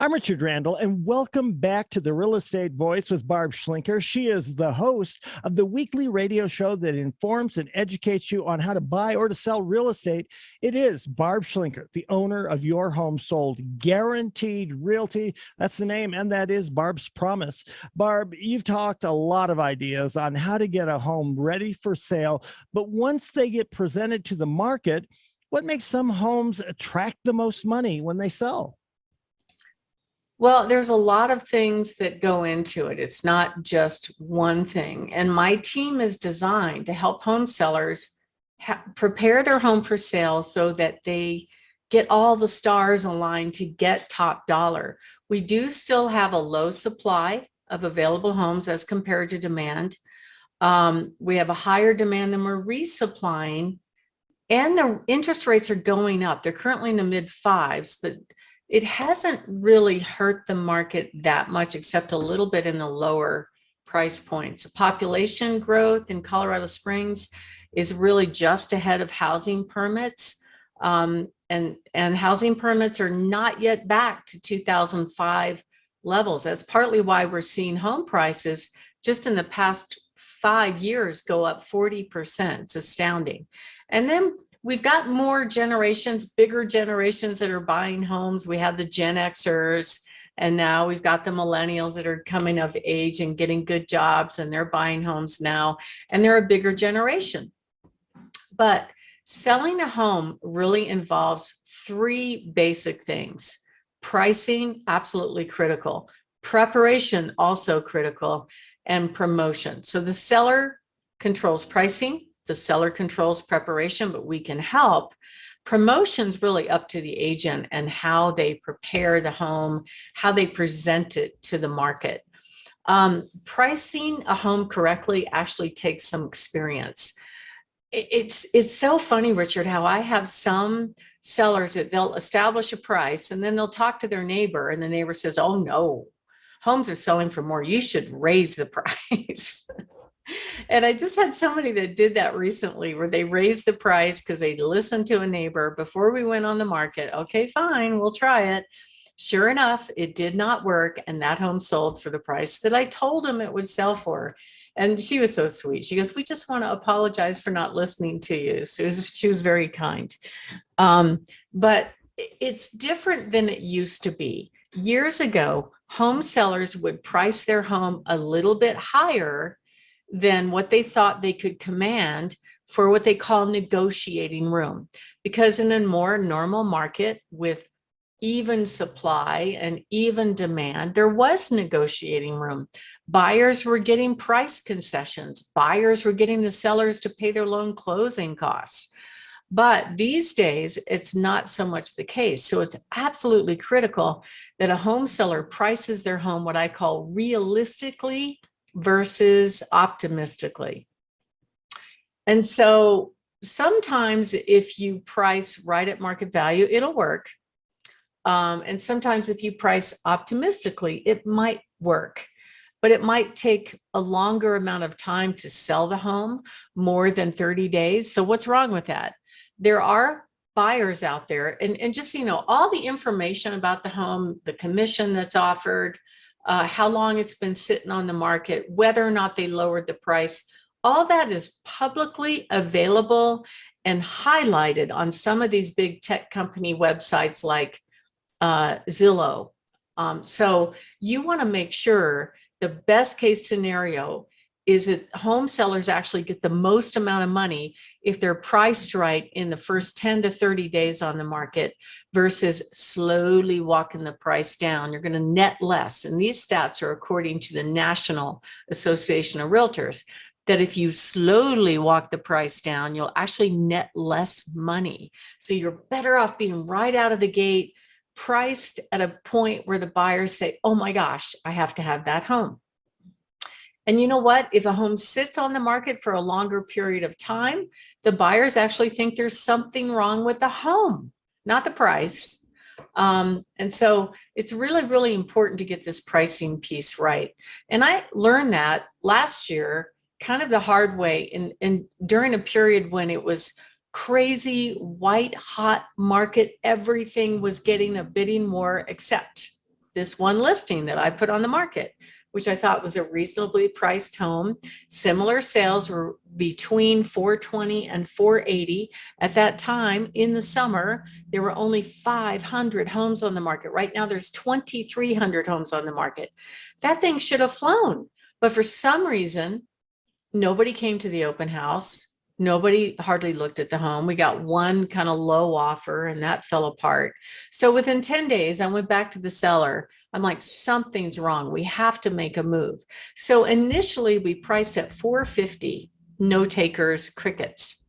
I'm Richard Randall, and welcome back to the Real Estate Voice with Barb Schlinker. She is the host of the weekly radio show that informs and educates you on how to buy or to sell real estate. It is Barb Schlinker, the owner of Your Home Sold Guaranteed Realty. That's the name, and that is Barb's Promise. Barb, you've talked a lot of ideas on how to get a home ready for sale, but once they get presented to the market, what makes some homes attract the most money when they sell? Well, there's a lot of things that go into it. It's not just one thing. And my team is designed to help home sellers prepare their home for sale so that they get all the stars aligned to get top dollar. We do still have a low supply of available homes as compared to demand. We have a higher demand than we're resupplying, and the interest rates are going up. They're currently in the mid fives, but it hasn't really hurt the market that much, except a little bit in the lower price points. Population growth in Colorado Springs is really just ahead of housing permits. And housing permits are not yet back to 2005 levels. That's partly why we're seeing home prices just in the past 5 years go up 40%. It's astounding. And then we've got more generations, bigger generations that are buying homes. We have the Gen Xers, and now we've got the Millennials that are coming of age and getting good jobs, and they're buying homes now, and they're a bigger generation. But selling a home really involves three basic things. Pricing, absolutely critical. Preparation, also critical, and promotion. So the seller controls pricing. The seller controls preparation, but we can help. Promotion's really up to the agent and how they prepare the home, how they present it to the market. Pricing a home correctly actually takes some experience. It's so funny, Richard, how I have some sellers that they'll establish a price and then they'll talk to their neighbor, and the neighbor says, "Oh no, homes are selling for more. You should raise the price." And I just had somebody that did that recently, where they raised the price because they listened to a neighbor before we went on the market. Okay, fine, we'll try it. Sure enough, it did not work, and that home sold for the price that I told them it would sell for. And she was so sweet. She goes, "We just want to apologize for not listening to you." So she was very kind. But it's different than it used to be. Years ago, home sellers would price their home a little bit higher than what they thought they could command for what they call negotiating room. Because in a more normal market with even supply and even demand, there was negotiating room. Buyers were getting price concessions. Buyers were getting the sellers to pay their loan closing costs. But these days, it's not so much the case. So it's absolutely critical that a home seller prices their home what I call realistically versus optimistically. And so sometimes if you price right at market value, it'll work. And sometimes if you price optimistically, it might work, but it might take a longer amount of time to sell the home, more than 30 days. So what's wrong with that? There are buyers out there, and just, all the information about the home, the commission that's offered, how long it's been sitting on the market, whether or not they lowered the price, all that is publicly available and highlighted on some of these big tech company websites like Zillow. So you want to make sure the best case scenario is that home sellers actually get the most amount of money if they're priced right in the first 10 to 30 days on the market versus slowly walking the price down. You're going to net less. And these stats are according to the National Association of Realtors, that if you slowly walk the price down, you'll actually net less money. So you're better off being right out of the gate, priced at a point where the buyers say, "Oh my gosh, I have to have that home." And you know what? If a home sits on the market for a longer period of time, the buyers actually think there's something wrong with the home, not the price. And so it's really, really important to get this pricing piece right. And I learned that last year, kind of the hard way, and during a period when it was crazy, white hot market, everything was getting a bidding war except this one listing that I put on the market, which I thought was a reasonably priced home. Similar sales were between 420 and 480. At that time in the summer, there were only 500 homes on the market. Right now there's 2,300 homes on the market. That thing should have flown. But for some reason, nobody came to the open house. Nobody hardly looked at the home. We got one kind of low offer and that fell apart. So within 10 days, I went back to the seller. I'm like, something's wrong. We have to make a move. So initially we priced at 450, no takers, crickets.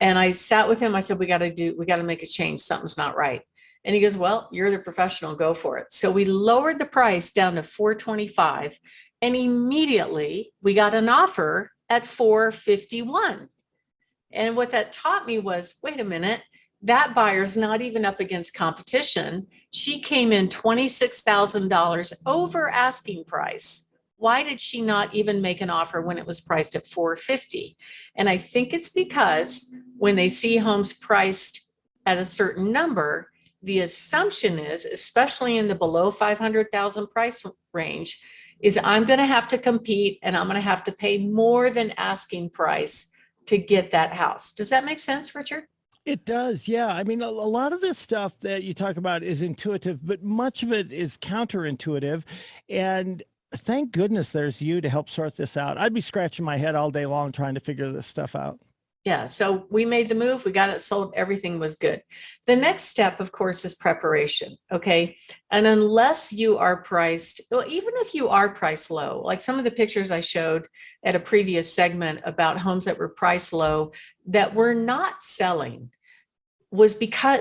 And I sat with him. I said, we got to make a change. Something's not right. And he goes, well, you're the professional, go for it. So we lowered the price down to 425 and immediately we got an offer at 451. And what that taught me was, wait a minute, that buyer's not even up against competition. She came in $26,000 over asking price. Why did she not even make an offer when it was priced at 450? And I think it's because when they see homes priced at a certain number, the assumption is, especially in the below 500,000 price range, is I'm going to have to compete and I'm going to have to pay more than asking price to get that house. Does that make sense, Richard? It does. Yeah. I mean, a lot of this stuff that you talk about is intuitive, but much of it is counterintuitive. And thank goodness there's you to help sort this out. I'd be scratching my head all day long trying to figure this stuff out. Yeah, so we made the move, we got it sold, everything was good. The next step, of course, is preparation, okay? And unless you are priced, well, even if you are priced low, like some of the pictures I showed at a previous segment about homes that were priced low that were not selling, was because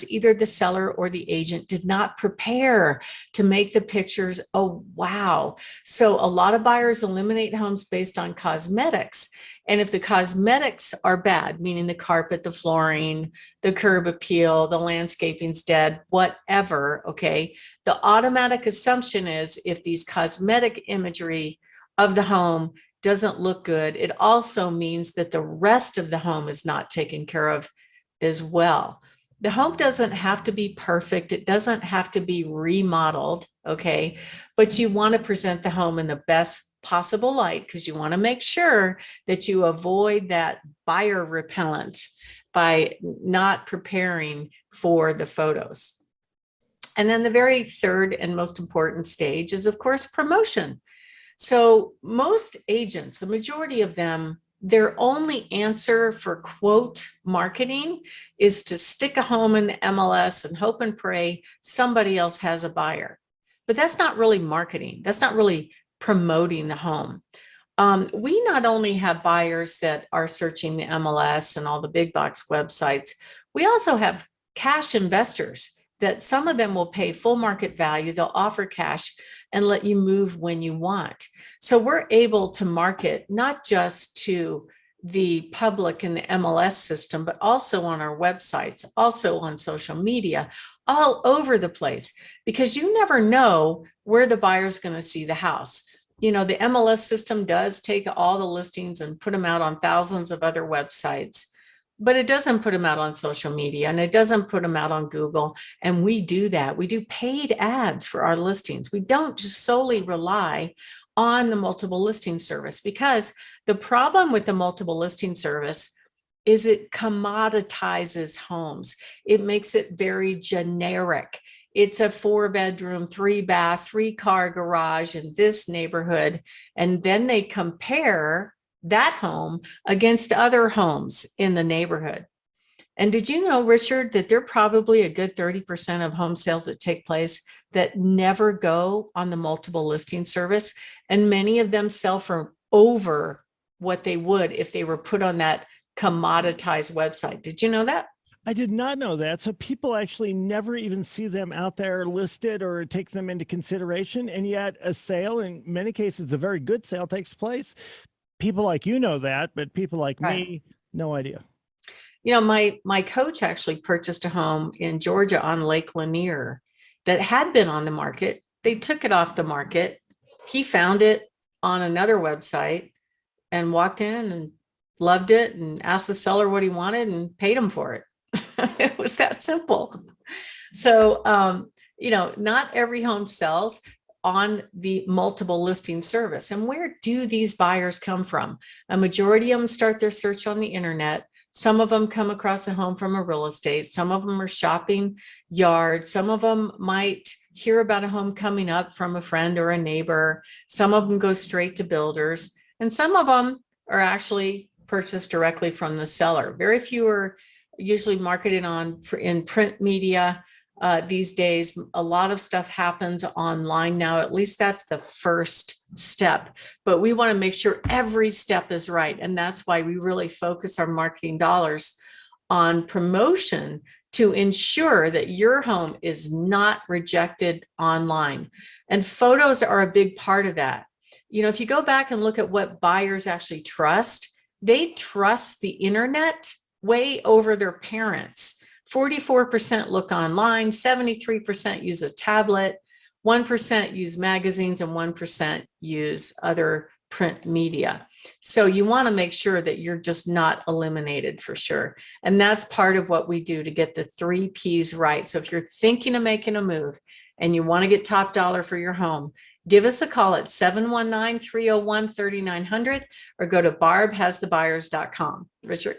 either the seller or the agent did not prepare to make the pictures, oh, wow. So a lot of buyers eliminate homes based on cosmetics. And if the cosmetics are bad, meaning the carpet, the flooring, the curb appeal, the landscaping's dead, whatever, okay, the automatic assumption is if these cosmetic imagery of the home doesn't look good, it also means that the rest of the home is not taken care of as well. The home doesn't have to be perfect. It doesn't have to be remodeled, okay? But you want to present the home in the best possible light because you want to make sure that you avoid that buyer repellent by not preparing for the photos. And then the very third and most important stage is, of course, promotion. So most agents, the majority of them, their only answer for quote marketing is to stick a home in the MLS and hope and pray somebody else has a buyer. But that's not really marketing. That's not really promoting the home. We not only have buyers that are searching the MLS and all the big box websites, we also have cash investors that some of them will pay full market value. They'll offer cash and let you move when you want. So we're able to market not just to the public in the MLS system, but also on our websites, also on social media, all over the place, because you never know where the buyer's going to see the house. You know, the MLS system does take all the listings and put them out on thousands of other websites, but it doesn't put them out on social media and it doesn't put them out on Google. And we do that. We do paid ads for our listings. We don't just solely rely on the multiple listing service, because the problem with the multiple listing service is it commoditizes homes. It makes it very generic. It's a 4-bedroom, 3-bath, 3-car garage in this neighborhood. And then they compare that home against other homes in the neighborhood. And did you know, Richard, that there are probably a good 30% of home sales that take place that never go on the multiple listing service? And many of them sell for over what they would if they were put on that commoditized website. Did you know that? I did not know that. So people actually never even see them out there listed or take them into consideration. And yet a sale, in many cases, a very good sale, takes place. People like you know that, but people like me, no idea. You know, my coach actually purchased a home in Georgia on Lake Lanier that had been on the market. They took it off the market. He found it on another website and walked in and loved it and asked the seller what he wanted and paid him for it. It was that simple. So not every home sells on the multiple listing service. And where do these buyers come from? A majority of them start their search on the internet. Some of them come across a home from a real estate. Some of them are shopping yards. Some of them might hear about a home coming up from a friend or a neighbor. Some of them go straight to builders, and some of them are actually purchased directly from the seller. Very few are usually marketed in print media. These days, a lot of stuff happens online now. At least that's the first step. But we want to make sure every step is right. And that's why we really focus our marketing dollars on promotion to ensure that your home is not rejected online. And photos are a big part of that. If you go back and look at what buyers actually trust, they trust the internet way over their parents. 44% look online, 73% use a tablet, 1% use magazines, and 1% use other print media. So you want to make sure that you're just not eliminated for sure. And that's part of what we do to get the 3 Ps right. So if you're thinking of making a move and you want to get top dollar for your home, give us a call at 719-301-3900 or go to barbhasthebuyers.com. Richard?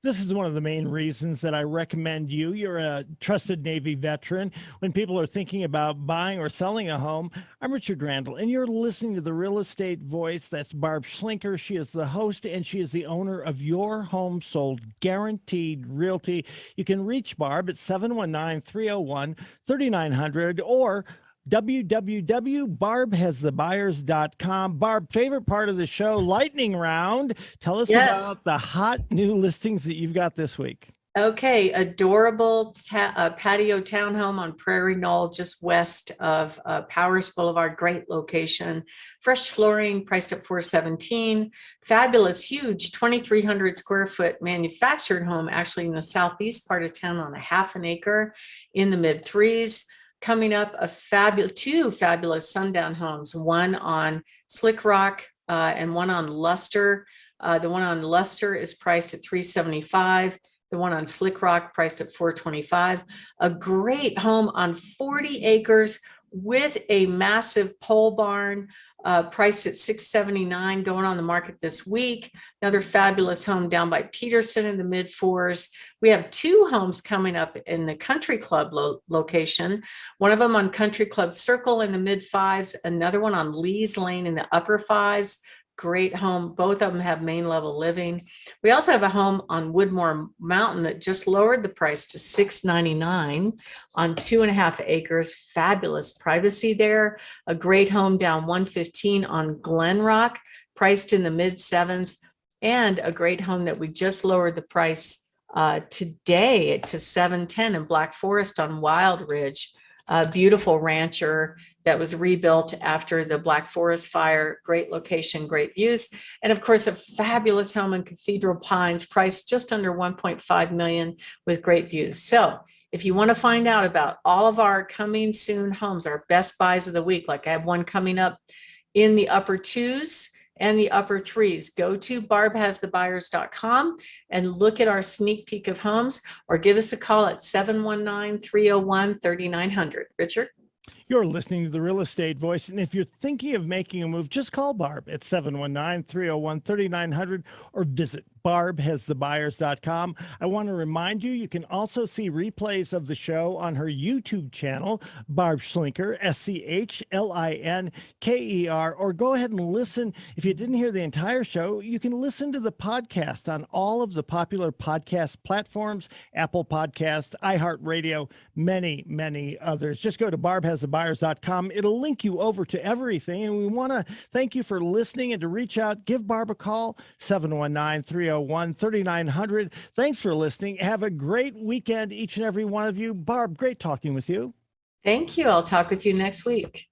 This is one of the main reasons that I recommend you. You're a trusted Navy veteran. When people are thinking about buying or selling a home, I'm Richard Randall, and you're listening to the Real Estate Voice. That's Barb Schlinker. She is the host, and she is the owner of Your Home Sold Guaranteed Realty. You can reach Barb at 719-301-3900 or www.barbhasthebuyers.com. Barb, favorite part of the show, lightning round. Tell us about the hot new listings that you've got this week. Okay, adorable patio townhome on Prairie Knoll, just west of Powers Boulevard. Great location. Fresh flooring, priced at $417. Fabulous, huge 2,300 square foot manufactured home, actually in the southeast part of town on a half an acre in the mid threes. Coming up, two fabulous sundown homes, one on Slick Rock and one on Luster. The one on Luster is priced at $375. The one on Slick Rock priced at $425. A great home on 40 acres with a massive pole barn, priced at $679, going on the market this week. Another fabulous home down by Peterson in the mid fours. We have 2 homes coming up in the Country Club location. One of them on Country Club Circle in the mid fives, another one on Lee's Lane in the upper fives. Great home. Both of them have main level living. We also have a home on Woodmore Mountain that just lowered the price to $699 on 2.5 acres. Fabulous privacy there. A great home down 115 on Glen Rock, priced in the mid sevens, and a great home that we just lowered the price today to $710 in Black Forest on Wild Ridge. A beautiful rancher that was rebuilt after the Black Forest fire. Great location, great views. And of course, a fabulous home in Cathedral Pines, priced just under $1.5 million with great views. So if you want to find out about all of our coming soon homes, our best buys of the week, like I have one coming up in the upper twos and the upper threes, go to barbhasthebuyers.com and look at our sneak peek of homes, or give us a call at 719-301-3900. Richard? You're listening to the Real Estate Voice, and if you're thinking of making a move, just call Barb at 719-301-3900 or visit barbhasthebuyers.com. I want to remind you, you can also see replays of the show on her YouTube channel, Barb Schlinker, SCHLINKER, or go ahead and listen. If you didn't hear the entire show, you can listen to the podcast on all of the popular podcast platforms, Apple Podcast, iHeartRadio, many, many others. Just go to barbhasthebuyers.com. It'll link you over to everything, and we want to thank you for listening, and to reach out, give Barb a call, 719-301-3900. Thanks for listening. Have a great weekend, each and every one of you. Barb, great talking with you. Thank you. I'll talk with you next week.